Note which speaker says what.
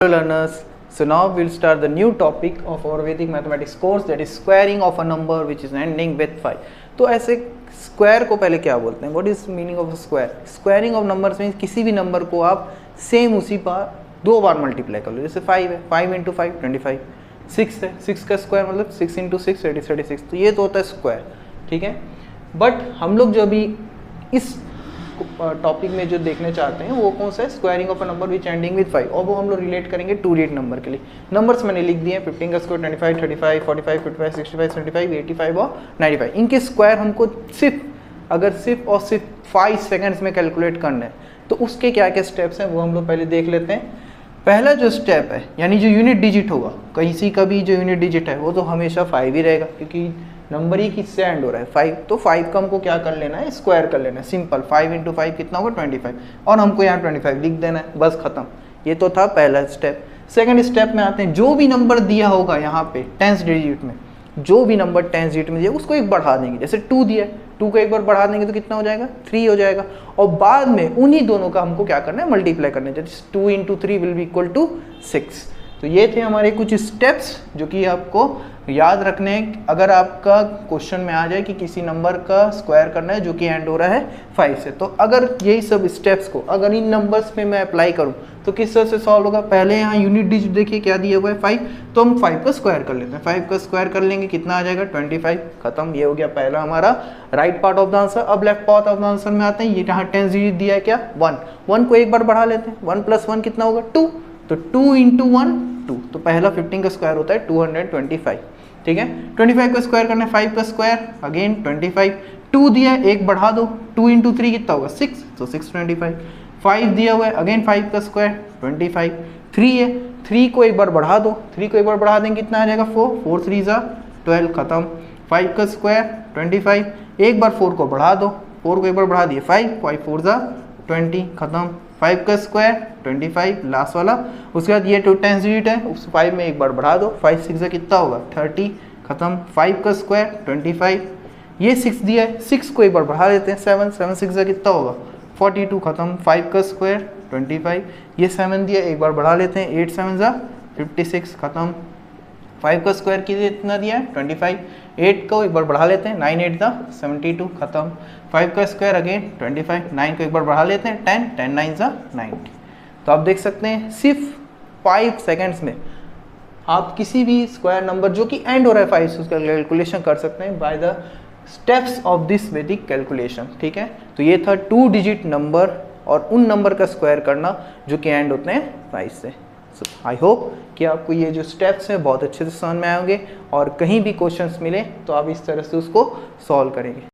Speaker 1: Learners, so now we'll start the new topic of our Vedic mathematics course, that is squaring of a number which is ending with 5. तो ऐसे square को पहले क्या बोलते हैं, what is meaning of square? Squaring of numbers means किसी भी number को आप सेम उसी पर दो बार मल्टीप्लाई कर लो। जैसे 5 है, 5 इंटू 5 25, 6 है, 6 का स्क्वायर मतलब 6 इंटू 6 36, तो ये तो होता है स्क्वायर, ठीक है। बट हम लोग जो अभी इस टॉपिक में जो देखने चाहते हैं वो कौन सा है, squaring of a number which ending with 5, और वो हम लोग रिलेट करेंगे 2 डिजिट नंबर के लिए। नंबर्स मैंने लिख दिए हैं 15 का स्क्वायर 25, 35, 45, 55, 65, 75, 85 और 95। इनके स्क्वायर हमको सिर्फ 5 सेकंड्स में कैलकुलेट करना है। तो उसके क्या क्या स्टेप्स हैं वो हम लोग पहले देख लेते हैं। पहला जो स्टेप है, यानी जो यूनिट डिजिट होगा, किसी का भी जो यूनिट डिजिट है वो तो हमेशा 5 ही रहेगा, क्योंकि नंबर ही किससे एंड हो रहा है 5, तो 5 का हमको क्या कर लेना है, स्क्वायर कर लेना है। सिंपल 5 इंटू 5 कितना होगा 25, और हमको यहाँ 25 लिख देना है, बस खत्म। ये तो था पहला स्टेप। सेकंड स्टेप में आते हैं, जो भी नंबर दिया होगा यहाँ पे 10 डिजिट में, जो भी नंबर 10 डिजिट में दिया उसको एक बढ़ा देंगे। जैसे 2 दिया, 2 को एक बार बढ़ा देंगे तो कितना हो जाएगा 3 हो जाएगा, और बाद में उन्हीं दोनों का हमको क्या करना है, मल्टीप्लाई करना है। जैसे 2 into 3 will be equal to 6। तो ये थे हमारे कुछ स्टेप्स जो कि आपको याद रखने हैं। अगर आपका क्वेश्चन में आ जाए कि किसी नंबर का स्क्वायर करना है जो कि एंड हो रहा है 5 से, तो अगर यही सब स्टेप्स को अगर इन नंबर्स पे मैं अप्लाई करूं तो किस तरह से सॉल्व होगा। पहले यहाँ यूनिट डिजिट देखिए क्या दिया हुआ है 5, तो हम 5 का स्क्वायर कर लेते हैं। 5 का स्क्वायर कर लेंगे, कितना आ जाएगा 25, खत्म। ये हो गया पहला हमारा right part of the answer. अब left part of the answer में आते हैं। ये यहाँ 10 डिजिट दिया है क्या 1 को एक बार बढ़ा लेते हैं। 1 + 1 कितना होगा 2, तो 2 इंटू 1 2, तो पहला 15 का स्क्वायर होता है 225, ठीक है। 25 का स्क्वायर करना है, 5 का स्क्वायर अगेन 25, 2 दिया है एक बढ़ा दो, 2 इंटू 3 कितना होगा 6, तो 625। 5 दिया हुआ है अगेन 5 का स्क्वायर 25, 3 है 3 को एक बार बढ़ा दो, 3 को एक बार बढ़ा देंगे कितना आ जाएगा 4, 4 3 12, खत्म। 5 का स्क्वायर 25, एक बार 4 को बढ़ा दो, 4 को एक बार बढ़ा दिए 5, 5 4 20, खत्म। 5 का स्क्वायर 25 लास्ट वाला, उसके बाद ये 10 डिजिट है, उस 5 में एक बार बढ़ा दो, 5 6 कितना होगा 30, खत्म। 5 का स्क्वायर 25, ये 6 दिया है, 6 को एक बार बढ़ा देते हैं 7 6 कितना होगा 42, खत्म। 5 का स्क्वायर 25, ये 7 दिया एक बार बढ़ा लेते हैं, 8 7 56, खत्म। 5 का स्क्वायर कितना दिया है 25, 8 को एक बार बढ़ा लेते हैं, 9 8 72, खत्म। 5 का स्क्वायर अगेन 25, 9 को एक बार बढ़ा लेते हैं 10 10 9 90। तो आप देख सकते हैं सिर्फ 5 सेकंड्स में आप किसी भी स्क्वायर नंबर जो कि एंड हो रहा है 5 उसका कैलकुलेशन कर सकते हैं by the steps of this वैदिक कैलकुलेशन, ठीक है। तो ये था 2 डिजिट नंबर और उन नंबर का स्क्वायर करना जो कि एंड होते हैं 5 से। आई होप कि आपको ये जो स्टेप्स हैं बहुत अच्छे से समझ में आएंगे, और कहीं भी क्वेश्चंस मिले तो आप इस तरह से उसको सॉल्व करेंगे।